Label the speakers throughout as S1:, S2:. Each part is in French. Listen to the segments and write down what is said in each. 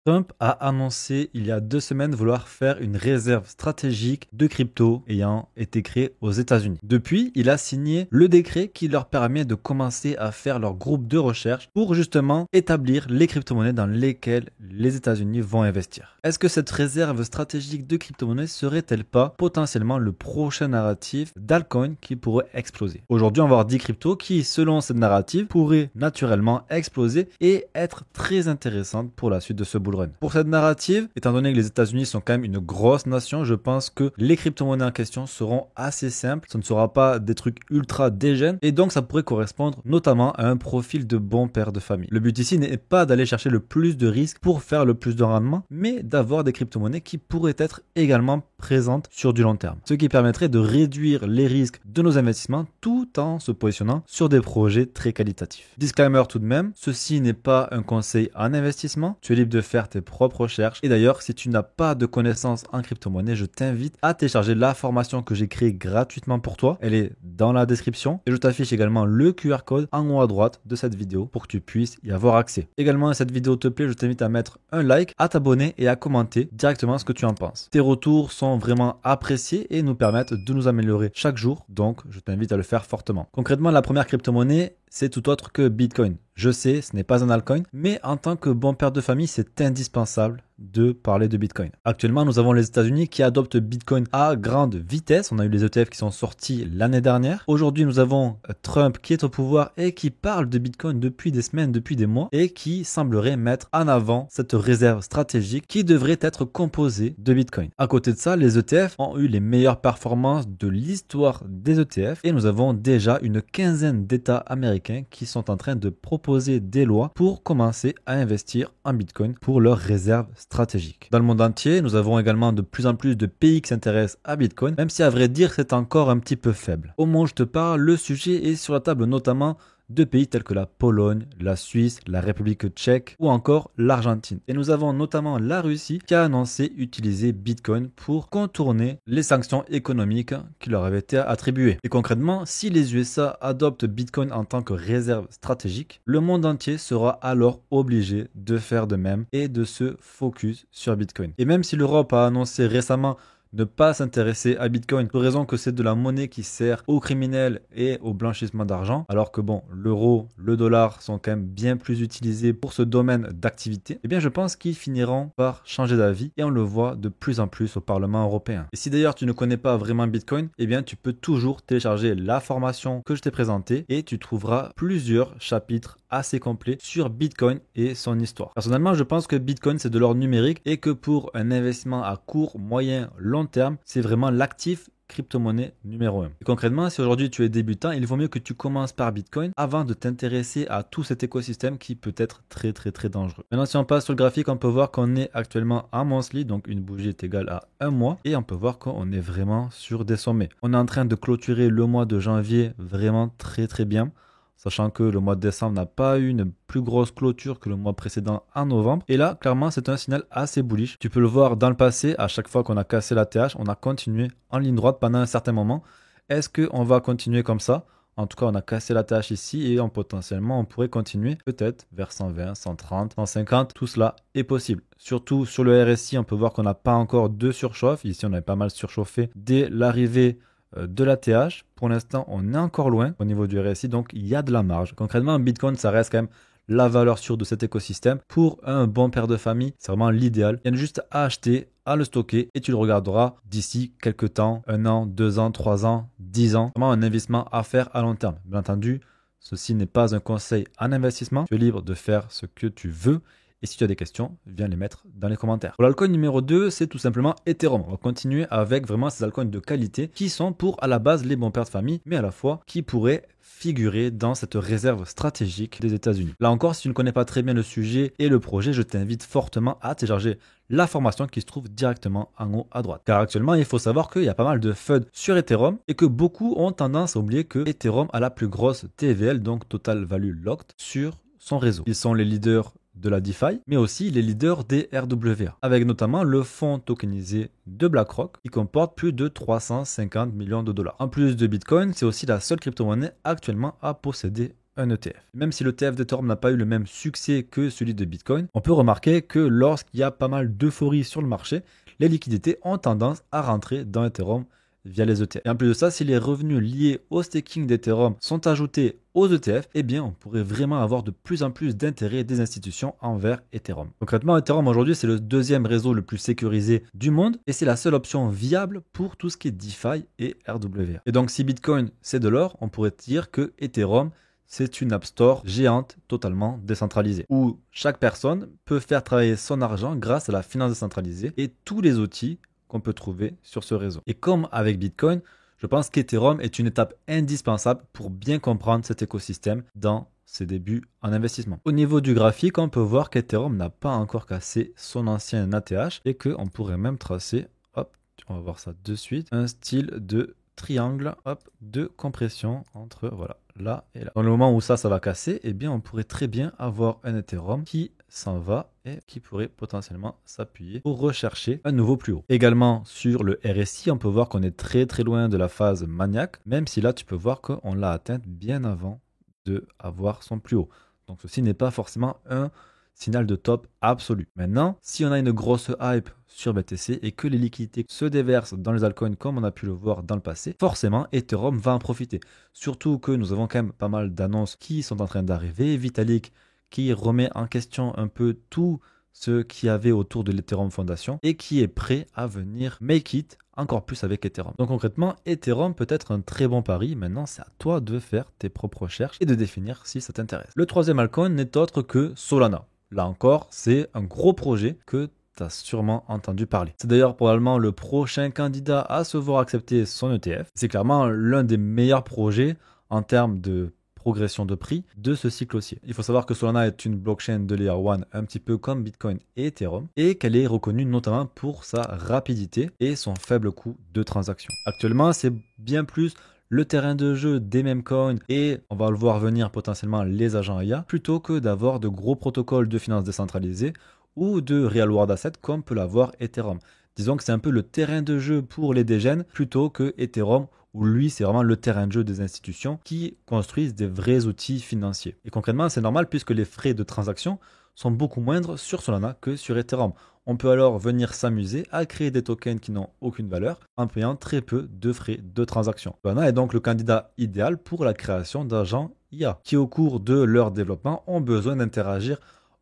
S1: Trump a annoncé il y a 2 semaines vouloir faire une réserve stratégique de crypto ayant été créée aux États-Unis. Depuis, il a signé le décret qui leur permet de commencer à faire leur groupe de recherche pour justement établir les crypto-monnaies dans lesquelles les États-Unis vont investir. Est-ce que cette réserve stratégique de crypto-monnaies serait-elle pas potentiellement le prochain narratif d'altcoin qui pourrait exploser? Aujourd'hui, on va voir 10 cryptos qui, selon cette narrative, pourraient naturellement exploser et être très intéressantes pour la suite de ce bull run. Pour cette narrative, étant donné que les États-Unis sont quand même une grosse nation, je pense que les crypto-monnaies en question seront assez simples. Ce ne sera pas des trucs ultra dégènes et donc ça pourrait correspondre notamment à un profil de bon père de famille. Le but ici n'est pas d'aller chercher le plus de risques pour faire le plus de rendement, mais d'avoir des crypto-monnaies qui pourraient être également présentes sur du long terme. Ce qui permettrait de réduire les risques de nos investissements tout en se positionnant sur des projets très qualitatifs. Disclaimer tout de même, ceci n'est pas un conseil en investissement. Tu es libre de faire tes propres recherches. Et d'ailleurs, si tu n'as pas de connaissances en crypto-monnaie, je t'invite à télécharger la formation que j'ai créée gratuitement pour toi. Elle est dans la description. Et je t'affiche également le QR code en haut à droite de cette vidéo pour que tu puisses y avoir accès. Également, si cette vidéo te plaît, je t'invite à mettre un like, à t'abonner et à commenter directement ce que tu en penses. Tes retours sont vraiment appréciés et nous permettent de nous améliorer chaque jour. Donc, je t'invite à le faire fortement. Concrètement, la première crypto-monnaie, c'est tout autre que Bitcoin. Je sais, ce n'est pas un altcoin, mais en tant que bon père de famille, c'est indispensable de parler de Bitcoin. Actuellement, nous avons les États-Unis qui adoptent Bitcoin à grande vitesse. On a eu les ETF qui sont sortis l'année dernière. Aujourd'hui, nous avons Trump qui est au pouvoir et qui parle de Bitcoin depuis des semaines, depuis des mois et qui semblerait mettre en avant cette réserve stratégique qui devrait être composée de Bitcoin. À côté de ça, les ETF ont eu les meilleures performances de l'histoire des ETF et nous avons déjà une quinzaine d'États américains qui sont en train de proposer des lois pour commencer à investir en Bitcoin pour leurs réserves stratégiques. Dans le monde entier, nous avons également de plus en plus de pays qui s'intéressent à Bitcoin, même si à vrai dire c'est encore un petit peu faible. Au moment où je te parle, le sujet est sur la table notamment de pays tels que la Pologne, la Suisse, la République tchèque ou encore l'Argentine. Et nous avons notamment la Russie qui a annoncé utiliser Bitcoin pour contourner les sanctions économiques qui leur avaient été attribuées. Et concrètement, si les USA adoptent Bitcoin en tant que réserve stratégique, le monde entier sera alors obligé de faire de même et de se focus sur Bitcoin. Et même si l'Europe a annoncé récemment ne pas s'intéresser à Bitcoin pour raison que c'est de la monnaie qui sert aux criminels et au blanchissement d'argent, alors que bon, l'euro, le dollar sont quand même bien plus utilisés pour ce domaine d'activité, eh bien je pense qu'ils finiront par changer d'avis et on le voit de plus en plus au Parlement européen. Et si d'ailleurs tu ne connais pas vraiment Bitcoin, eh bien tu peux toujours télécharger la formation que je t'ai présentée et tu trouveras plusieurs chapitres assez complets sur Bitcoin et son histoire. Personnellement, je pense que Bitcoin c'est de l'or numérique et que pour un investissement à court, moyen, long terme, c'est vraiment l'actif crypto-monnaie numéro 1. Et concrètement, si aujourd'hui tu es débutant, il vaut mieux que tu commences par Bitcoin avant de t'intéresser à tout cet écosystème qui peut être très dangereux. Maintenant, si on passe sur le graphique, on peut voir qu'on est actuellement en monthly, donc une bougie est égale à un mois, et on peut voir qu'on est vraiment sur des sommets. On est en train de clôturer le mois de janvier vraiment très bien, sachant que le mois de décembre n'a pas eu une plus grosse clôture que le mois précédent en novembre. Et là, clairement, c'est un signal assez bullish. Tu peux le voir dans le passé, à chaque fois qu'on a cassé la TH, on a continué en ligne droite pendant un certain moment. Est-ce qu'on va continuer comme ça? En tout cas, on a cassé la TH ici et potentiellement, on pourrait continuer peut-être vers 120, 130, 150. Tout cela est possible. Surtout sur le RSI, on peut voir qu'on n'a pas encore de surchauffe. Ici, on avait pas mal surchauffé dès l'arrivée de la TH. Pour l'instant, on est encore loin au niveau du RSI, donc il y a de la marge. Concrètement, Bitcoin, ça reste quand même la valeur sûre de cet écosystème. Pour un bon père de famille, c'est vraiment l'idéal. Il y a juste à acheter, à le stocker et tu le regarderas d'ici quelques temps, 1 an, 2 ans, 3 ans, 10 ans. Vraiment un investissement à faire à long terme. Bien entendu, ceci n'est pas un conseil en investissement. Tu es libre de faire ce que tu veux. Et si tu as des questions, viens les mettre dans les commentaires. Pour l'altcoin numéro 2, c'est tout simplement Ethereum. On va continuer avec vraiment ces altcoins de qualité qui sont pour à la base les bons pères de famille, mais à la fois qui pourraient figurer dans cette réserve stratégique des États-Unis. Là encore, si tu ne connais pas très bien le sujet et le projet, je t'invite fortement à télécharger la formation qui se trouve directement en haut à droite. Car actuellement, il faut savoir qu'il y a pas mal de FUD sur Ethereum et que beaucoup ont tendance à oublier que Ethereum a la plus grosse TVL, donc Total Value Locked, sur son réseau. Ils sont les leaders de la DeFi, mais aussi les leaders des RWA, avec notamment le fonds tokenisé de BlackRock qui comporte plus de 350 millions de dollars. En plus de Bitcoin, c'est aussi la seule crypto-monnaie actuellement à posséder un ETF. Même si l'ETF d'Ethereum n'a pas eu le même succès que celui de Bitcoin, on peut remarquer que lorsqu'il y a pas mal d'euphorie sur le marché, les liquidités ont tendance à rentrer dans Ethereum via les ETF. Et en plus de ça, si les revenus liés au staking d'Ethereum sont ajoutés aux ETF, eh bien, on pourrait vraiment avoir de plus en plus d'intérêt des institutions envers Ethereum. Concrètement, Ethereum aujourd'hui, c'est le deuxième réseau le plus sécurisé du monde et c'est la seule option viable pour tout ce qui est DeFi et RWA. Et donc, si Bitcoin, c'est de l'or, on pourrait dire que Ethereum, c'est une App Store géante totalement décentralisée, où chaque personne peut faire travailler son argent grâce à la finance décentralisée et tous les outils qu'on peut trouver sur ce réseau. Et comme avec Bitcoin, je pense qu'Ethereum est une étape indispensable pour bien comprendre cet écosystème dans ses débuts en investissement. Au niveau du graphique, on peut voir qu'Ethereum n'a pas encore cassé son ancien ATH et qu'on pourrait même tracer, hop, on va voir ça de suite, un style de triangle, hop, de compression entre, voilà, là et là. Dans le moment où ça va casser, eh bien, on pourrait très bien avoir un Ethereum qui s'en va et qui pourrait potentiellement s'appuyer pour rechercher un nouveau plus haut. Également sur le RSI, on peut voir qu'on est très très loin de la phase maniaque, même si là tu peux voir qu'on l'a atteinte bien avant de avoir son plus haut. Donc ceci n'est pas forcément un signal de top absolu. Maintenant, si on a une grosse hype sur BTC et que les liquidités se déversent dans les altcoins comme on a pu le voir dans le passé, forcément Ethereum va en profiter. Surtout que nous avons quand même pas mal d'annonces qui sont en train d'arriver. Vitalik qui remet en question un peu tout ce qu'il y avait autour de l'Ethereum Foundation et qui est prêt à venir make it encore plus avec Ethereum. Donc concrètement, Ethereum peut être un très bon pari. Maintenant, c'est à toi de faire tes propres recherches et de définir si ça t'intéresse. Le troisième altcoin n'est autre que Solana. Là encore, c'est un gros projet que tu as sûrement entendu parler. C'est d'ailleurs probablement le prochain candidat à se voir accepter son ETF. C'est clairement l'un des meilleurs projets en termes de progression de prix de ce cycle haussier. Il faut savoir que Solana est une blockchain de layer 1 un petit peu comme Bitcoin et Ethereum et qu'elle est reconnue notamment pour sa rapidité et son faible coût de transaction. Actuellement, c'est bien plus le terrain de jeu des mêmes coins et on va le voir venir potentiellement les agents IA plutôt que d'avoir de gros protocoles de finance décentralisés ou de real world assets comme peut l'avoir Ethereum. Disons que c'est un peu le terrain de jeu pour les dégènes plutôt que Ethereum où lui, c'est vraiment le terrain de jeu des institutions qui construisent des vrais outils financiers. Et concrètement, c'est normal puisque les frais de transaction sont beaucoup moindres sur Solana que sur Ethereum. On peut alors venir s'amuser à créer des tokens qui n'ont aucune valeur en payant très peu de frais de transaction. Solana est donc le candidat idéal pour la création d'agents IA qui, au cours de leur développement, ont besoin d'interagir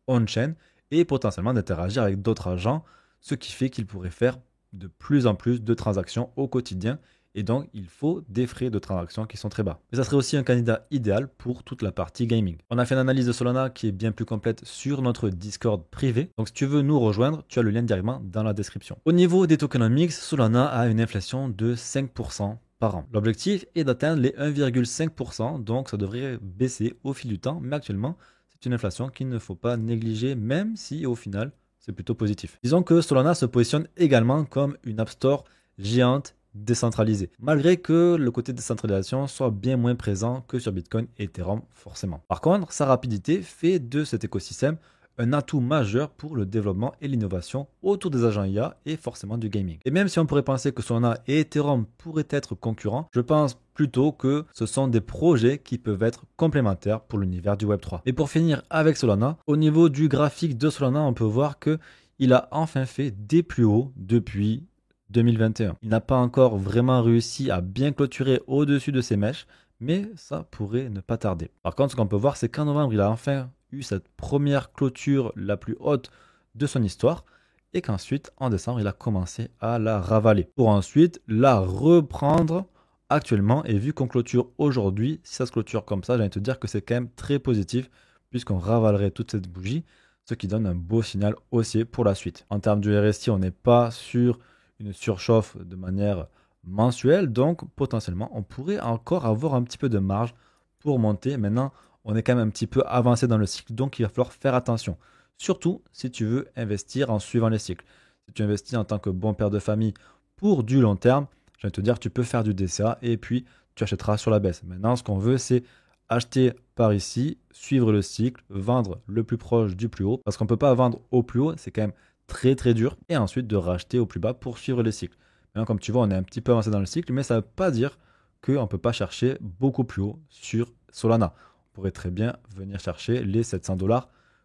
S1: on-chain et potentiellement d'interagir avec d'autres agents, ce qui fait qu'ils pourraient faire de plus en plus de transactions au quotidien. Et donc, il faut des frais de transaction qui sont très bas. Mais ça serait aussi un candidat idéal pour toute la partie gaming. On a fait une analyse de Solana qui est bien plus complète sur notre Discord privé. Donc, si tu veux nous rejoindre, tu as le lien directement dans la description. Au niveau des tokenomics, Solana a une inflation de 5% par an. L'objectif est d'atteindre les 1,5%, donc ça devrait baisser au fil du temps. Mais actuellement, c'est une inflation qu'il ne faut pas négliger, même si au final, c'est plutôt positif. Disons que Solana se positionne également comme une App Store géante décentralisé, malgré que le côté décentralisation soit bien moins présent que sur Bitcoin et Ethereum forcément. Par contre, sa rapidité fait de cet écosystème un atout majeur pour le développement et l'innovation autour des agents IA et forcément du gaming. Et même si on pourrait penser que Solana et Ethereum pourraient être concurrents, je pense plutôt que ce sont des projets qui peuvent être complémentaires pour l'univers du Web3. Et pour finir avec Solana, au niveau du graphique de Solana, on peut voir que il a enfin fait des plus hauts depuis 2021. Il n'a pas encore vraiment réussi à bien clôturer au-dessus de ses mèches, mais ça pourrait ne pas tarder. Par contre, ce qu'on peut voir, c'est qu'en novembre, il a enfin eu cette première clôture la plus haute de son histoire et qu'ensuite, en décembre, il a commencé à la ravaler pour ensuite la reprendre actuellement. Et vu qu'on clôture aujourd'hui, si ça se clôture comme ça, j'ai envie de te dire que c'est quand même très positif puisqu'on ravalerait toute cette bougie, ce qui donne un beau signal haussier pour la suite. En termes du RSI, on n'est pas sur une surchauffe de manière mensuelle, donc potentiellement on pourrait encore avoir un petit peu de marge pour monter. Maintenant, on est quand même un petit peu avancé dans le cycle, donc il va falloir faire attention. Surtout si tu veux investir en suivant les cycles. Si tu investis en tant que bon père de famille pour du long terme, je vais te dire tu peux faire du DCA et puis tu achèteras sur la baisse. Maintenant, ce qu'on veut, c'est acheter par ici, suivre le cycle, vendre le plus proche du plus haut, parce qu'on ne peut pas vendre au plus haut, c'est quand même très très dur, et ensuite de racheter au plus bas pour suivre les cycles. Maintenant, comme tu vois, on est un petit peu avancé dans le cycle, mais ça ne veut pas dire qu'on ne peut pas chercher beaucoup plus haut sur Solana. pourrait très bien venir chercher les 700 $,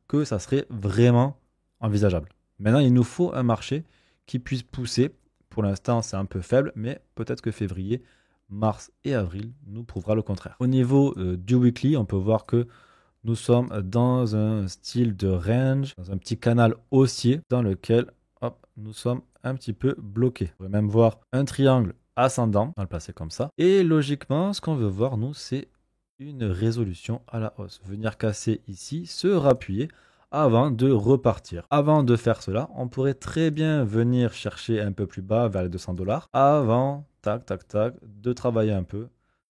S1: que ça serait vraiment envisageable. Maintenant, il nous faut un marché qui puisse pousser. Pour l'instant, c'est un peu faible, mais peut-être que février, mars et avril nous prouvera le contraire. Au niveau du weekly, on peut voir que nous sommes dans un style de range, dans un petit canal haussier dans lequel hop, nous sommes un petit peu bloqués. On pourrait même voir un triangle ascendant, on va le placer comme ça. Et logiquement, ce qu'on veut voir, nous, c'est une résolution à la hausse. Venir casser ici, se rappuyer avant de repartir. Avant de faire cela, on pourrait très bien venir chercher un peu plus bas vers les 200 $, avant, tac, tac, tac, de travailler un peu,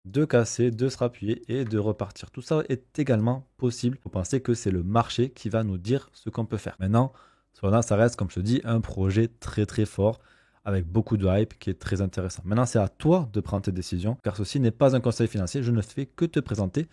S1: de casser, de se rappuyer et de repartir. Tout ça est également possible. Vous pensez que c'est le marché qui va nous dire ce qu'on peut faire. Maintenant, ça reste, comme je te dis, un projet très très fort avec beaucoup de hype qui est très intéressant. Maintenant, c'est à toi de prendre tes décisions car ceci n'est pas un conseil financier. Je ne fais que te présenter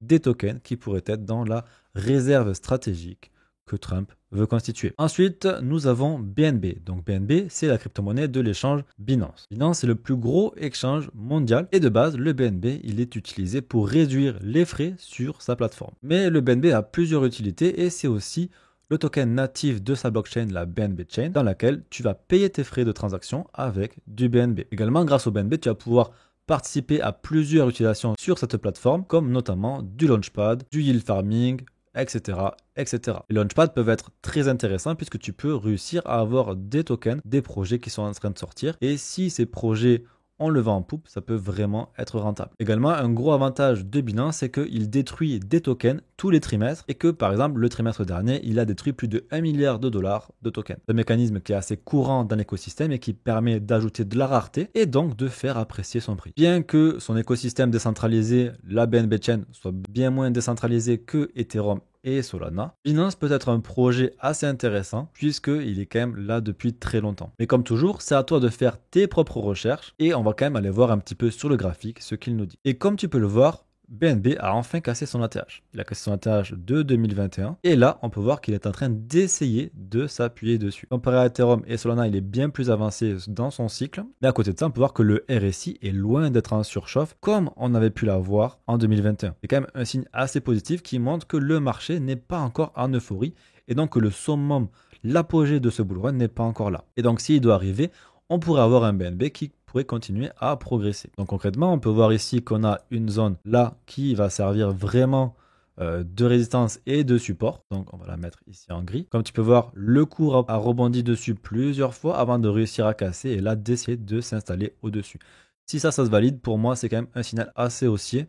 S1: des tokens qui pourraient être dans la réserve stratégique que Trump veut constituer. Ensuite, nous avons BNB. Donc BNB, c'est la crypto-monnaie de l'échange Binance. Binance est le plus gros exchange mondial et de base, le BNB, il est utilisé pour réduire les frais sur sa plateforme. Mais le BNB a plusieurs utilités et c'est aussi le token natif de sa blockchain, la BNB Chain, dans laquelle tu vas payer tes frais de transaction avec du BNB. Également, grâce au BNB, tu vas pouvoir participer à plusieurs utilisations sur cette plateforme, comme notamment du Launchpad, du yield farming, etc., etc. Les Launchpads peuvent être très intéressants puisque tu peux réussir à avoir des tokens, des projets qui sont en train de sortir. Et si ces projets on le vend en poupe, ça peut vraiment être rentable. Également, un gros avantage de Binance, c'est qu'il détruit des tokens tous les trimestres et que, par exemple, le trimestre dernier, il a détruit plus de 1 milliard de dollars de tokens. C'est un mécanisme qui est assez courant dans l'écosystème et qui permet d'ajouter de la rareté et donc de faire apprécier son prix. Bien que son écosystème décentralisé, la BNB Chain, soit bien moins décentralisé que Ethereum et Solana, Binance peut être un projet assez intéressant puisqu'il est quand même là depuis très longtemps. Mais comme toujours, c'est à toi de faire tes propres recherches et on va quand même aller voir un petit peu sur le graphique ce qu'il nous dit. Et comme tu peux le voir, BNB a enfin cassé son ATH. Il a cassé son ATH de 2021 et là, on peut voir qu'il est en train d'essayer de s'appuyer dessus. Comparé à Ethereum et Solana, il est bien plus avancé dans son cycle. Mais à côté de ça, on peut voir que le RSI est loin d'être en surchauffe comme on avait pu l'avoir en 2021. C'est quand même un signe assez positif qui montre que le marché n'est pas encore en euphorie et donc que le summum, l'apogée de ce bull run n'est pas encore là. Et donc s'il doit arriver, on pourrait avoir un BNB qui pourrait continuer à progresser. Donc concrètement, on peut voir ici qu'on a une zone là qui va servir vraiment de résistance et de support. Donc on va la mettre ici en gris. Comme tu peux voir, le cours a rebondi dessus plusieurs fois avant de réussir à casser et là d'essayer de s'installer au-dessus. Si ça se valide, pour moi, c'est quand même un signal assez haussier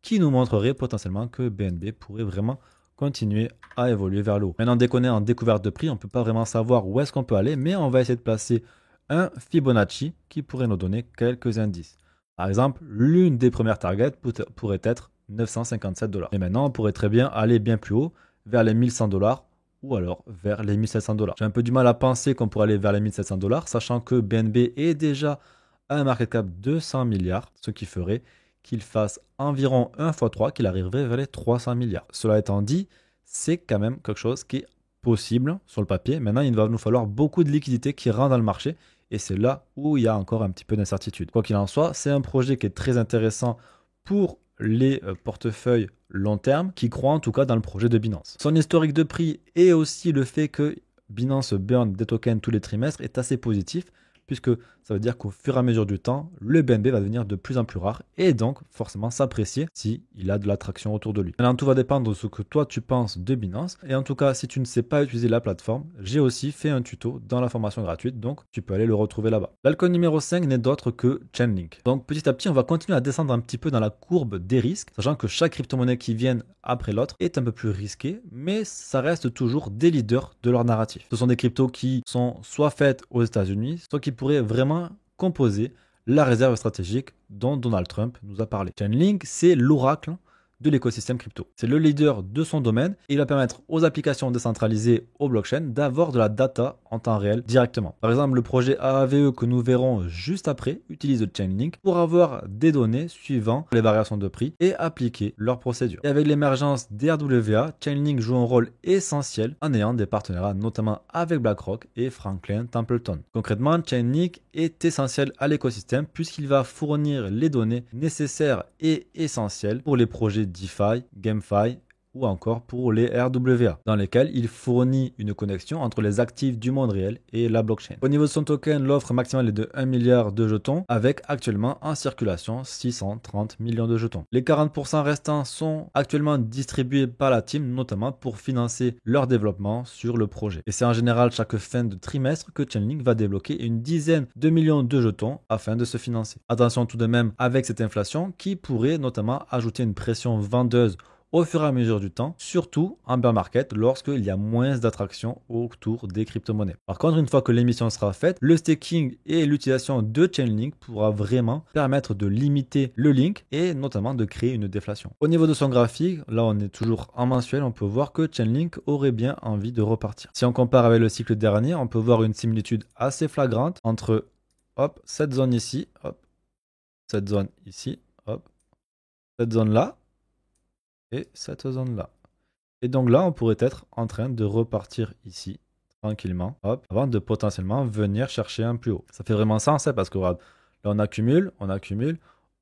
S1: qui nous montrerait potentiellement que BNB pourrait vraiment continuer à évoluer vers le haut. Maintenant, dès qu'on est en découverte de prix, on ne peut pas vraiment savoir où est-ce qu'on peut aller, mais on va essayer de placer un Fibonacci qui pourrait nous donner quelques indices. Par exemple, l'une des premières targets pourrait être 957 $. Et maintenant, on pourrait très bien aller bien plus haut, vers les 1100 $ ou alors vers les 1700 $. J'ai un peu du mal à penser qu'on pourrait aller vers les 1700 $, sachant que BNB est déjà à un market cap de 100 milliards, ce qui ferait qu'il fasse environ 1 x 3, qu'il arriverait vers les 300 milliards. Cela étant dit, c'est quand même quelque chose qui est possible sur le papier. Maintenant, il va nous falloir beaucoup de liquidités qui rentrent dans le marché et c'est là où il y a encore un petit peu d'incertitude. Quoi qu'il en soit, c'est un projet qui est très intéressant pour les portefeuilles long terme qui croient en tout cas dans le projet de Binance. Son historique de prix et aussi le fait que Binance burn des tokens tous les trimestres est assez positif puisque ça veut dire qu'au fur et à mesure du temps, le BNB va devenir de plus en plus rare et donc forcément s'apprécier s'il a de l'attraction autour de lui. Maintenant, tout va dépendre de ce que toi tu penses de Binance. Et en tout cas, si tu ne sais pas utiliser la plateforme, j'ai aussi fait un tuto dans la formation gratuite, donc tu peux aller le retrouver là-bas. L'alcool numéro 5 n'est d'autre que Chainlink. Donc petit à petit, on va continuer à descendre un petit peu dans la courbe des risques, sachant que chaque crypto-monnaie qui vient après l'autre est un peu plus risquée, mais ça reste toujours des leaders de leur narratif. Ce sont des cryptos qui sont soit faites aux États-Unis, soit qui pourraient vraiment composer la réserve stratégique dont Donald Trump nous a parlé. Chainlink, c'est l'oracle de l'écosystème crypto. C'est le leader de son domaine et il va permettre aux applications décentralisées aux blockchains d'avoir de la data en temps réel directement. Par exemple, le projet AAVE que nous verrons juste après utilise le Chainlink pour avoir des données suivant les variations de prix et appliquer leurs procédures. Et avec l'émergence des RWA, Chainlink joue un rôle essentiel en ayant des partenariats notamment avec BlackRock et Franklin Templeton. Concrètement, Chainlink est essentiel à l'écosystème puisqu'il va fournir les données nécessaires et essentielles pour les projets DeFi, GameFi ou encore pour les RWA, dans lesquels il fournit une connexion entre les actifs du monde réel et la blockchain. Au niveau de son token, l'offre maximale est de 1 milliard de jetons, avec actuellement en circulation 630 millions de jetons. Les 40% restants sont actuellement distribués par la team, notamment pour financer leur développement sur le projet. Et c'est en général chaque fin de trimestre que Chainlink va débloquer une dizaine de millions de jetons afin de se financer. Attention tout de même avec cette inflation qui pourrait notamment ajouter une pression vendeuse au fur et à mesure du temps, surtout en bear market lorsqu'il y a moins d'attraction autour des crypto-monnaies. Par contre, une fois que l'émission sera faite, le staking et l'utilisation de Chainlink pourra vraiment permettre de limiter le link et notamment de créer une déflation. Au niveau de son graphique, là on est toujours en mensuel, on peut voir que Chainlink aurait bien envie de repartir. Si on compare avec le cycle dernier, on peut voir une similitude assez flagrante entre hop, cette zone ici, hop, cette zone ici, hop, cette zone là, et cette zone là. Et donc là, on pourrait être en train de repartir ici, tranquillement, hop, avant de potentiellement venir chercher un plus haut. Ça fait vraiment sens, hein, parce que regarde, là on accumule,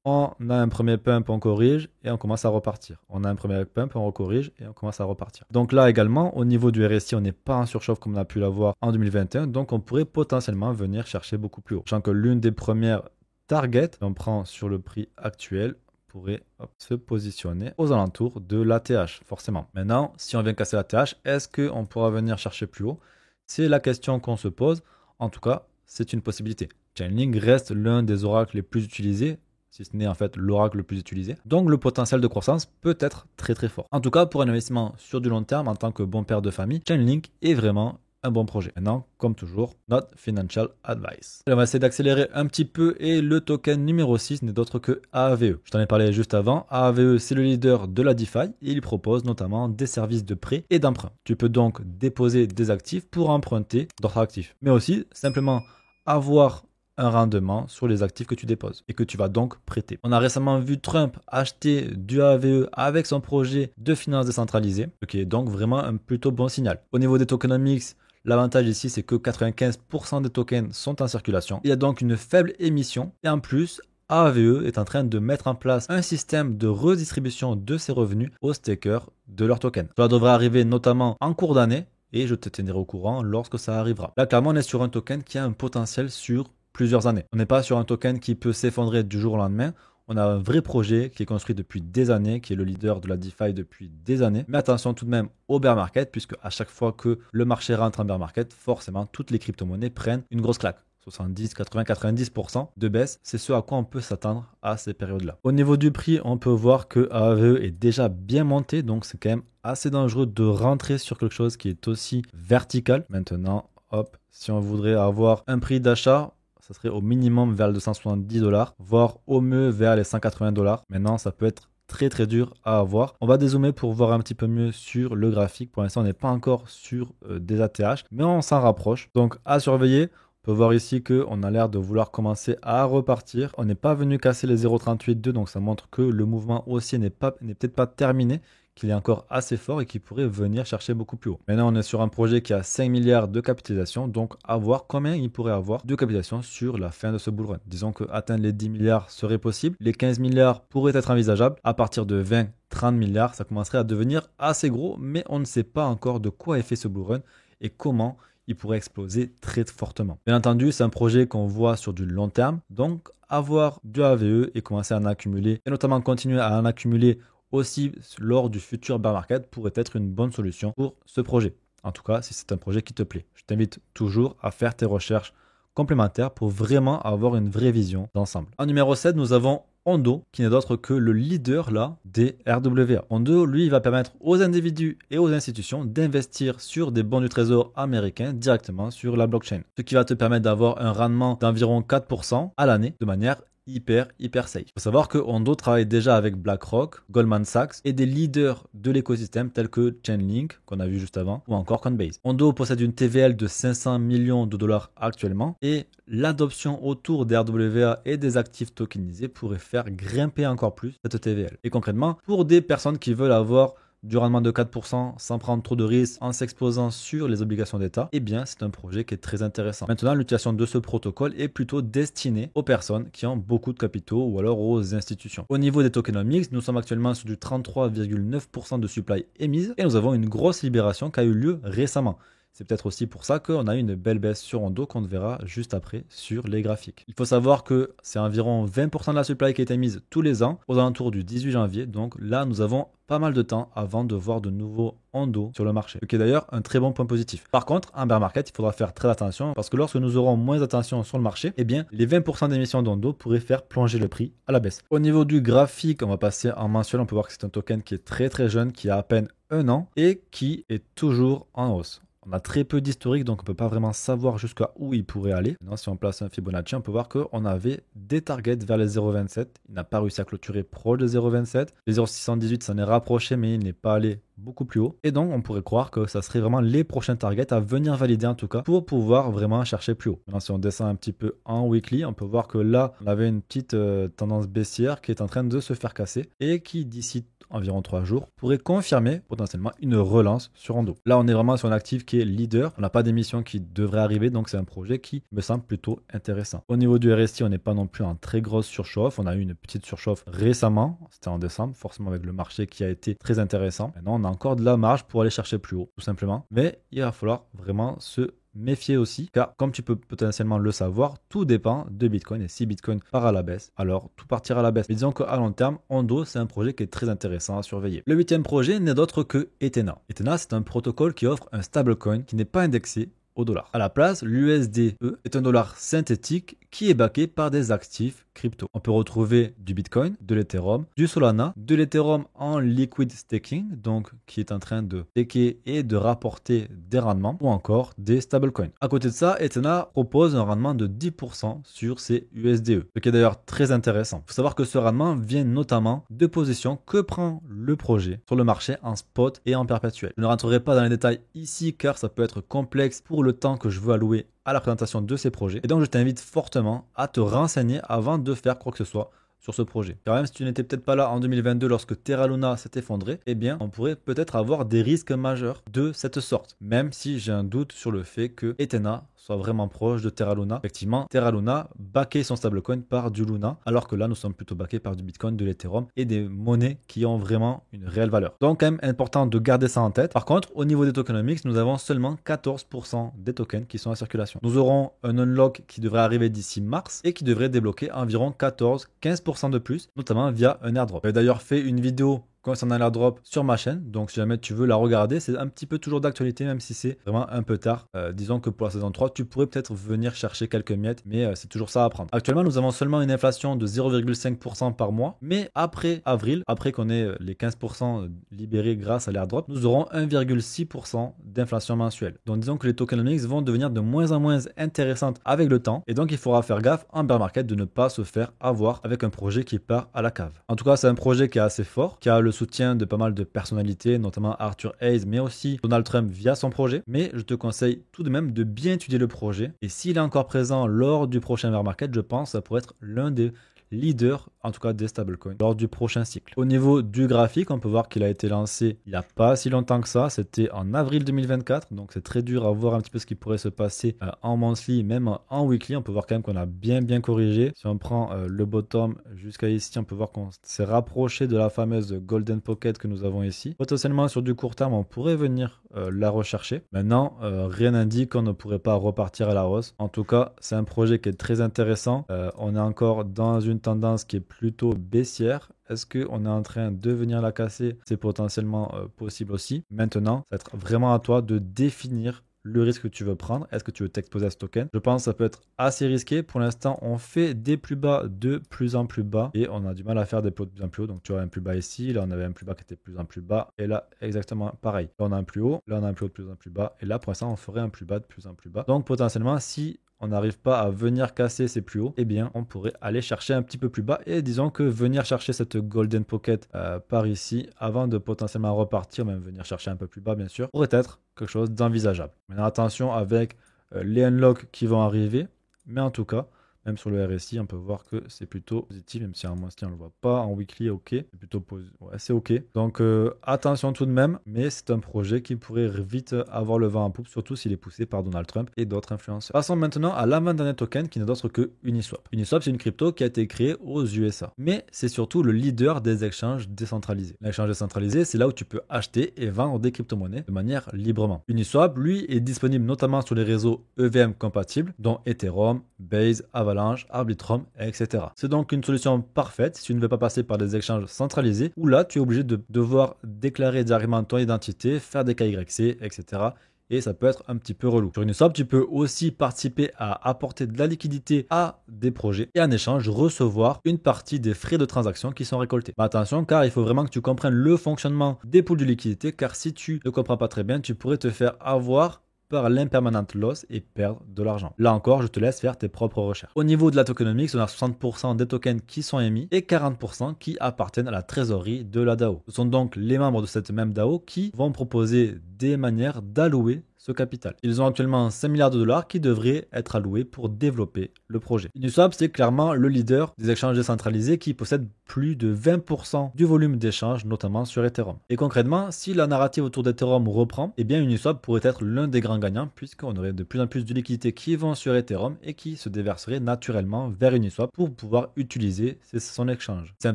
S1: on a un premier pump, on corrige et on commence à repartir. On a un premier pump, on recorrige et on commence à repartir. Donc là également, au niveau du RSI, on n'est pas en surchauffe comme on a pu l'avoir en 2021, donc on pourrait potentiellement venir chercher beaucoup plus haut. Sachant que l'une des premières targets, on prend sur le prix actuel, pourrait se positionner aux alentours de l'ATH, forcément. Maintenant, si on vient casser l'ATH, est-ce qu'on pourra venir chercher plus haut? C'est la question qu'on se pose. En tout cas, c'est une possibilité. Chainlink reste l'un des oracles les plus utilisés, si ce n'est en fait l'oracle le plus utilisé. Donc le potentiel de croissance peut être très très fort. En tout cas, pour un investissement sur du long terme, en tant que bon père de famille, Chainlink est vraiment un bon projet. Maintenant, comme toujours, not financial advice. On va essayer d'accélérer un petit peu et le token numéro 6 n'est d'autre que AAVE. Je t'en ai parlé juste avant. AAVE, c'est le leader de la DeFi et il propose notamment des services de prêt et d'emprunt. Tu peux donc déposer des actifs pour emprunter d'autres actifs, mais aussi simplement avoir un rendement sur les actifs que tu déposes et que tu vas donc prêter. On a récemment vu Trump acheter du AAVE avec son projet de finance décentralisée, ce qui est donc vraiment un plutôt bon signal. Au niveau des tokenomics, l'avantage ici, c'est que 95% des tokens sont en circulation. Il y a donc une faible émission et en plus, AAVE est en train de mettre en place un système de redistribution de ses revenus aux stakers de leurs tokens. Cela devrait arriver notamment en cours d'année et je te tiendrai au courant lorsque ça arrivera. Là, clairement, on est sur un token qui a un potentiel sur plusieurs années. On n'est pas sur un token qui peut s'effondrer du jour au lendemain. On a un vrai projet qui est construit depuis des années, qui est le leader de la DeFi depuis des années. Mais attention tout de même au bear market, puisque à chaque fois que le marché rentre en bear market, forcément, toutes les crypto-monnaies prennent une grosse claque. 70, 80, 90% de baisse, c'est ce à quoi on peut s'attendre à ces périodes-là. Au niveau du prix, on peut voir que AAVE est déjà bien monté, donc c'est quand même assez dangereux de rentrer sur quelque chose qui est aussi vertical. Maintenant, hop, si on voudrait avoir un prix d'achat, ça serait au minimum vers les 270 $, voire au mieux vers les 180 $. Maintenant, ça peut être très très dur à avoir. On va dézoomer pour voir un petit peu mieux sur le graphique. Pour l'instant, on n'est pas encore sur des ATH, mais on s'en rapproche. Donc, à surveiller. On peut voir ici qu'on a l'air de vouloir commencer à repartir. On n'est pas venu casser les 0,38,2, donc ça montre que le mouvement haussier n'est peut-être pas terminé, qu'il est encore assez fort et qu'il pourrait venir chercher beaucoup plus haut. Maintenant, on est sur un projet qui a 5 milliards de capitalisation, donc à voir combien il pourrait avoir de capitalisation sur la fin de ce bull run. Disons que atteindre les 10 milliards serait possible, les 15 milliards pourraient être envisageables. À partir de 20, 30 milliards, ça commencerait à devenir assez gros, mais on ne sait pas encore de quoi est fait ce bull run et comment il pourrait exploser très fortement. Bien entendu, c'est un projet qu'on voit sur du long terme, donc avoir du AAVE et commencer à en accumuler, et notamment continuer à en accumuler aussi lors du futur bear market pourrait être une bonne solution pour ce projet. En tout cas, si c'est un projet qui te plaît. Je t'invite toujours à faire tes recherches complémentaires pour vraiment avoir une vraie vision d'ensemble. En numéro 7, nous avons Ondo, qui n'est d'autre que le leader là des RWA. Ondo, lui, il va permettre aux individus et aux institutions d'investir sur des bons du trésor américains directement sur la blockchain. Ce qui va te permettre d'avoir un rendement d'environ 4% à l'année de manière hyper safe. Il faut savoir que Ondo travaille déjà avec BlackRock, Goldman Sachs et des leaders de l'écosystème tels que Chainlink, qu'on a vu juste avant, ou encore Coinbase. Ondo possède une TVL de 500 millions de dollars actuellement et l'adoption autour des RWA et des actifs tokenisés pourrait faire grimper encore plus cette TVL. Et concrètement, pour des personnes qui veulent avoir du rendement de 4% sans prendre trop de risques en s'exposant sur les obligations d'État, eh bien c'est un projet qui est très intéressant. Maintenant, l'utilisation de ce protocole est plutôt destinée aux personnes qui ont beaucoup de capitaux ou alors aux institutions. Au niveau des tokenomics, nous sommes actuellement sur du 33,9% de supply émise et nous avons une grosse libération qui a eu lieu récemment. C'est peut-être aussi pour ça qu'on a eu une belle baisse sur Ondo qu'on verra juste après sur les graphiques. Il faut savoir que c'est environ 20% de la supply qui a été mise tous les ans aux alentours du 18 janvier. Donc là, nous avons pas mal de temps avant de voir de nouveaux Ondo sur le marché. Ce qui est d'ailleurs un très bon point positif. Par contre, en bear market, il faudra faire très attention parce que lorsque nous aurons moins d'attention sur le marché, eh bien, les 20% d'émissions d'Ondo pourraient faire plonger le prix à la baisse. Au niveau du graphique, on va passer en mensuel. On peut voir que c'est un token qui est très jeune, qui a à peine un an et qui est toujours en hausse. On a très peu d'historique, donc on ne peut pas vraiment savoir jusqu'à où il pourrait aller. Maintenant, si on place un Fibonacci, on peut voir qu'on avait des targets vers les 0,27. Il n'a pas réussi à clôturer proche de 0,27. Les 0,618 s'en est rapproché, mais il n'est pas allé beaucoup plus haut. Et donc, on pourrait croire que ça serait vraiment les prochains targets à venir valider en tout cas pour pouvoir vraiment chercher plus haut. Maintenant, si on descend un petit peu en weekly, on peut voir que là, on avait une petite tendance baissière qui est en train de se faire casser et qui d'ici environ 3 jours, pourrait confirmer potentiellement une relance sur Ondo. Là, on est vraiment sur un actif qui est leader. On n'a pas d'émission qui devrait arriver, donc c'est un projet qui me semble plutôt intéressant. Au niveau du RSI, on n'est pas non plus en très grosse surchauffe. On a eu une petite surchauffe récemment, c'était en décembre, forcément avec le marché qui a été très intéressant. Maintenant, on a encore de la marge pour aller chercher plus haut, tout simplement. Mais il va falloir vraiment se méfier aussi, car comme tu peux potentiellement le savoir, tout dépend de Bitcoin et si Bitcoin part à la baisse, alors tout partira à la baisse. Mais disons qu'à long terme, Ondo, c'est un projet qui est très intéressant à surveiller. Le 8e projet n'est d'autre que Ethena. Ethena, c'est un protocole qui offre un stablecoin qui n'est pas indexé au dollar. À la place, l'USDE est un dollar synthétique qui est backé par des actifs crypto. On peut retrouver du Bitcoin, de l'Ethereum, du Solana, de l'Ethereum en liquid staking, donc qui est en train de staker et de rapporter des rendements, ou encore des stablecoins. À côté de ça, Ethena propose un rendement de 10% sur ses USDE, ce qui est d'ailleurs très intéressant. Il faut savoir que ce rendement vient notamment de positions que prend le projet sur le marché en spot et en perpétuel. Je ne rentrerai pas dans les détails ici car ça peut être complexe pour le temps que je veux allouer à la présentation de ces projets. Et donc, je t'invite fortement à te renseigner avant de faire quoi que ce soit sur ce projet. Car même si tu n'étais peut-être pas là en 2022 lorsque Terra Luna s'est effondré, eh bien, on pourrait peut-être avoir des risques majeurs de cette sorte. Même si j'ai un doute sur le fait que Ethena soit vraiment proche de Terra Luna. Effectivement, Terra Luna backait son stablecoin par du Luna, alors que là, nous sommes plutôt backés par du Bitcoin, de l'Ethereum et des monnaies qui ont vraiment une réelle valeur. Donc, quand même important de garder ça en tête. Par contre, au niveau des tokenomics, nous avons seulement 14% des tokens qui sont en circulation. Nous aurons un unlock qui devrait arriver d'ici mars et qui devrait débloquer environ 14-15% de plus, notamment via un airdrop. J'ai d'ailleurs fait une vidéo concernant l'airdrop sur ma chaîne, donc si jamais tu veux la regarder, c'est un petit peu toujours d'actualité, même si c'est vraiment un peu tard. Disons que pour la saison 3, tu pourrais peut-être venir chercher quelques miettes, mais c'est toujours ça à prendre. Actuellement, nous avons seulement une inflation de 0,5% par mois, mais après avril, après qu'on ait les 15% libérés grâce à l'airdrop, nous aurons 1,6% d'inflation mensuelle. Donc disons que les tokenomics vont devenir de moins en moins intéressantes avec le temps, et donc il faudra faire gaffe en bear market de ne pas se faire avoir avec un projet qui part à la cave. En tout cas, c'est un projet qui est assez fort, qui a le soutien de pas mal de personnalités, notamment Arthur Hayes, mais aussi Donald Trump via son projet. Mais je te conseille tout de même de bien étudier le projet. Et s'il est encore présent lors du prochain bear market, je pense que ça pourrait être l'un des leader, en tout cas des stablecoins, lors du prochain cycle. Au niveau du graphique, on peut voir qu'il a été lancé il n'y a pas si longtemps que ça, c'était en avril 2024, donc c'est très dur à voir un petit peu ce qui pourrait se passer en monthly, même en weekly. On peut voir quand même qu'on a bien corrigé. Si on prend le bottom jusqu'à ici, on peut voir qu'on s'est rapproché de la fameuse Golden Pocket que nous avons ici. Potentiellement sur du court terme, on pourrait venir la rechercher. Maintenant, rien n'indique qu'on ne pourrait pas repartir à la hausse. En tout cas, c'est un projet qui est très intéressant. On est encore dans une tendance qui est plutôt baissière. Est-ce qu'on est en train de venir la casser? C'est potentiellement possible aussi. Maintenant, ça va être vraiment à toi de définir le risque que tu veux prendre. Est-ce que tu veux t'exposer à ce token? Je pense que ça peut être assez risqué. Pour l'instant, on fait des plus bas de plus en plus bas et on a du mal à faire des plus hauts de plus en plus haut. Donc tu as un plus bas ici, là on avait un plus bas qui était de plus en plus bas et là exactement pareil. Là on a un plus haut, là on a un plus haut de plus en plus bas et là pour l'instant on ferait un plus bas de plus en plus bas. Donc potentiellement si on n'arrive pas à venir casser ces plus hauts, eh bien on pourrait aller chercher un petit peu plus bas et disons que venir chercher cette Golden Pocket par ici avant de potentiellement repartir, même venir chercher un peu plus bas bien sûr, pourrait être quelque chose d'envisageable. Maintenant attention avec les unlocks qui vont arriver, mais en tout cas Même sur le RSI, on peut voir que c'est plutôt positif, même si en moyen on ne le voit pas. En weekly, ok, c'est plutôt ouais, c'est ok. Donc attention tout de même, mais c'est un projet qui pourrait vite avoir le vent en poupe, surtout s'il est poussé par Donald Trump et d'autres influenceurs. Passons maintenant à l'avant-dernier token qui n'est d'autre que Uniswap. Uniswap, c'est une crypto qui a été créée aux USA, mais c'est surtout le leader des échanges décentralisés. L'échange décentralisé, c'est là où tu peux acheter et vendre des crypto-monnaies de manière librement. Uniswap, lui, est disponible notamment sur les réseaux EVM compatibles, dont Ethereum, Base, Avalanche, Arbitrum, etc. C'est donc une solution parfaite si tu ne veux pas passer par des échanges centralisés, où là, tu es obligé de devoir déclarer directement ton identité, faire des KYC, etc. Et ça peut être un petit peu relou. Sur Uniswap, tu peux aussi participer à apporter de la liquidité à des projets et en échange recevoir une partie des frais de transaction qui sont récoltés. Mais attention, car il faut vraiment que tu comprennes le fonctionnement des pools de liquidité, car si tu ne comprends pas très bien, tu pourrais te faire avoir par l'impermanent loss et perdre de l'argent. Là encore, je te laisse faire tes propres recherches. Au niveau de la tokenomics, on a 60% des tokens qui sont émis et 40% qui appartiennent à la trésorerie de la DAO. Ce sont donc les membres de cette même DAO qui vont proposer des manières d'allouer ce capital. Ils ont actuellement 5 milliards de dollars qui devraient être alloués pour développer le projet. Uniswap, c'est clairement le leader des échanges décentralisés qui possède plus de 20% du volume d'échanges, notamment sur Ethereum. Et concrètement, si la narrative autour d'Ethereum reprend, eh bien Uniswap pourrait être l'un des grands gagnants puisqu'on aurait de plus en plus de liquidités qui vont sur Ethereum et qui se déverseraient naturellement vers Uniswap pour pouvoir utiliser son échange. C'est un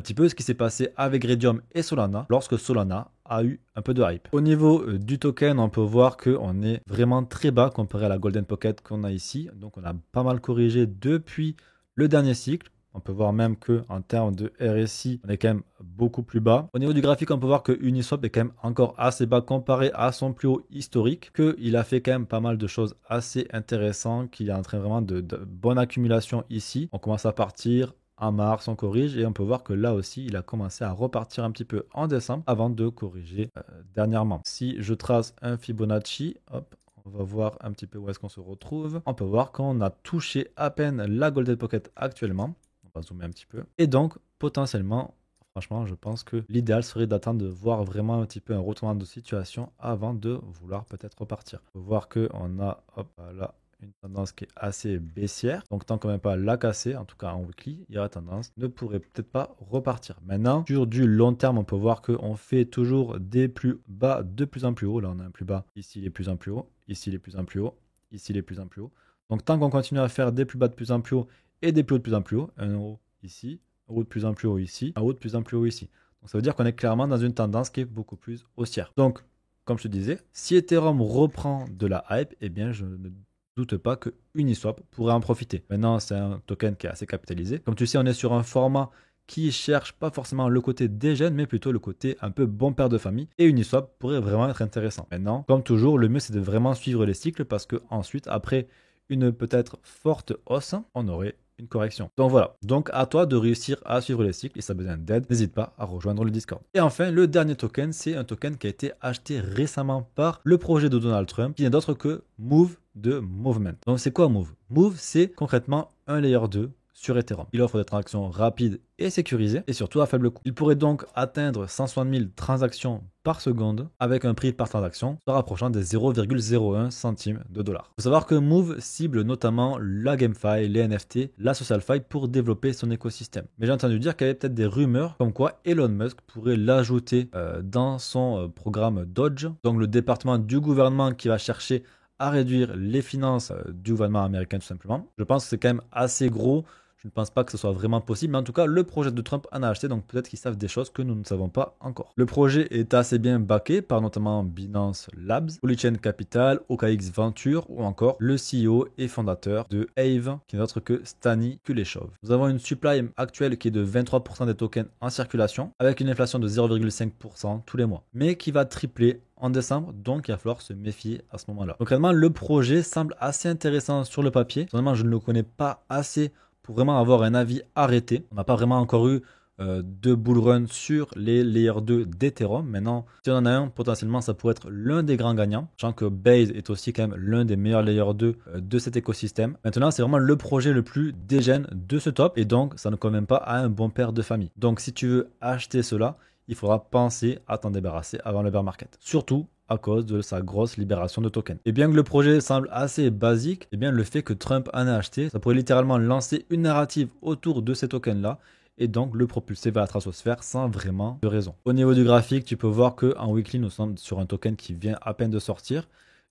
S1: petit peu ce qui s'est passé avec Redium et Solana lorsque Solana a eu un peu de hype. Au niveau du token, on peut voir qu'on est vraiment très bas comparé à la Golden Pocket qu'on a ici. Donc on a pas mal corrigé depuis le dernier cycle. On peut voir même qu'en termes de RSI, on est quand même beaucoup plus bas. Au niveau du graphique, on peut voir que Uniswap est quand même encore assez bas comparé à son plus haut historique, qu'il a fait quand même pas mal de choses assez intéressantes, qu'il est en train vraiment de bonne accumulation ici. On commence à partir. En mars, on corrige et on peut voir que là aussi, il a commencé à repartir un petit peu en décembre avant de corriger dernièrement. Si je trace un Fibonacci, hop, on va voir un petit peu où est-ce qu'on se retrouve. On peut voir qu'on a touché à peine la Golden Pocket actuellement. On va zoomer un petit peu. Et donc, potentiellement, franchement, je pense que l'idéal serait d'attendre de voir vraiment un petit peu un retournement de situation avant de vouloir peut-être repartir. On peut voir qu'on a, hop, là, une tendance qui est assez baissière. Donc tant qu'on n'a pas la casser, en tout cas en weekly, il y aura tendance, ne pourrait peut-être pas repartir. Maintenant, sur du long terme, on peut voir qu'on fait toujours des plus bas de plus en plus haut. Là, on a un plus bas. Ici, il est plus en plus haut. Ici, il est plus en plus haut. Ici, il est plus en plus haut. Donc tant qu'on continue à faire des plus bas de plus en plus haut et des plus hauts de plus en plus haut, un haut ici, un haut de plus en plus haut ici, un haut de plus en plus haut ici. Donc ça veut dire qu'on est clairement dans une tendance qui est beaucoup plus haussière. Donc, comme je te disais, si Ethereum reprend de la hype, eh bien, je ne doute pas que Uniswap pourrait en profiter. Maintenant, c'est un token qui est assez capitalisé. Comme tu sais, on est sur un format qui cherche pas forcément le côté dégène, mais plutôt le côté un peu bon père de famille. Et Uniswap pourrait vraiment être intéressant. Maintenant, comme toujours, le mieux c'est de vraiment suivre les cycles parce que ensuite, après une peut-être forte hausse, on aurait une correction. Donc voilà, donc à toi de réussir à suivre les cycles et si tu as besoin d'aide, n'hésite pas à rejoindre le Discord. Et enfin, le dernier token, c'est un token qui a été acheté récemment par le projet de Donald Trump, qui n'est d'autre que Move de Movement. Donc c'est quoi Move? Move, c'est concrètement un layer 2 sur Ethereum. Il offre des transactions rapides et sécurisées et surtout à faible coût. Il pourrait donc atteindre 160 000 transactions par seconde avec un prix par transaction se rapprochant des 0,01 centimes de dollar. Il faut savoir que Move cible notamment la GameFi, les NFT, la SocialFi pour développer son écosystème. Mais j'ai entendu dire qu'il y avait peut-être des rumeurs comme quoi Elon Musk pourrait l'ajouter dans son programme Dodge, donc le département du gouvernement qui va chercher à réduire les finances du gouvernement américain tout simplement. Je pense que c'est quand même assez gros. Je ne pense pas que ce soit vraiment possible, mais en tout cas, le projet de Trump en a acheté, donc peut-être qu'ils savent des choses que nous ne savons pas encore. Le projet est assez bien backé par notamment Binance Labs, Polychain Capital, OKX Venture ou encore le CEO et fondateur de Aave, qui n'est autre que Stani Kuleshov. Nous avons une supply actuelle qui est de 23% des tokens en circulation, avec une inflation de 0,5% tous les mois, mais qui va tripler en décembre, donc il va falloir se méfier à ce moment-là. Concrètement, le projet semble assez intéressant sur le papier. Finalement, je ne le connais pas assez pour vraiment avoir un avis arrêté. On n'a pas vraiment encore eu de bull run sur les layer 2 d'Ethereum. Maintenant, si on en a un, potentiellement, ça pourrait être l'un des grands gagnants. Sachant que Base est aussi quand même l'un des meilleurs layer 2 de cet écosystème. Maintenant, c'est vraiment le projet le plus dégène de ce top. Et donc, ça ne convient pas à un bon père de famille. Donc, si tu veux acheter cela, il faudra penser à t'en débarrasser avant le bear market. Surtout à cause de sa grosse libération de tokens. Et bien que le projet semble assez basique, et bien le fait que Trump en ait acheté, ça pourrait littéralement lancer une narrative autour de ces tokens-là et donc le propulser vers la stratosphère sans vraiment de raison. Au niveau du graphique, tu peux voir qu'en weekly, nous sommes sur un token qui vient à peine de sortir.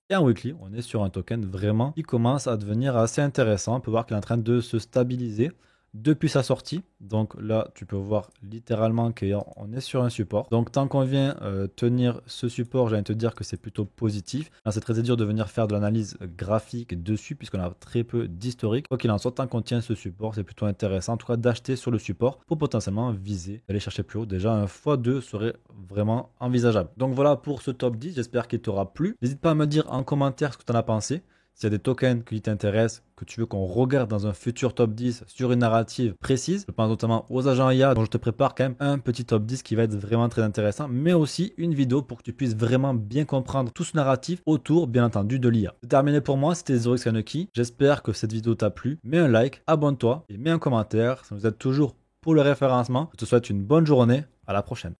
S1: Et en weekly, on est sur un token vraiment qui commence à devenir assez intéressant. On peut voir qu'il est en train de se stabiliser depuis sa sortie. Donc là, tu peux voir littéralement qu'on est sur un support. Donc tant qu'on vient tenir ce support, j'ai envie de te dire que c'est plutôt positif. Là, c'est très dur de venir faire de l'analyse graphique dessus puisqu'on a très peu d'historique. Quoi qu'il en soit, tant qu'on tient ce support, c'est plutôt intéressant en tout cas d'acheter sur le support pour potentiellement viser, d'aller chercher plus haut. Déjà, un x2 serait vraiment envisageable. Donc voilà pour ce top 10. J'espère qu'il t'aura plu. N'hésite pas à me dire en commentaire ce que tu en as pensé. S'il y a des tokens qui t'intéressent, que tu veux qu'on regarde dans un futur top 10 sur une narrative précise, je pense notamment aux agents IA, dont je te prépare quand même un petit top 10 qui va être vraiment très intéressant, mais aussi une vidéo pour que tu puisses vraiment bien comprendre tout ce narratif autour, bien entendu, de l'IA. C'est terminé pour moi, c'était ZeroXKanoki. J'espère que cette vidéo t'a plu. Mets un like, abonne-toi et mets un commentaire, ça nous aide toujours pour le référencement. Je te souhaite une bonne journée, à la prochaine.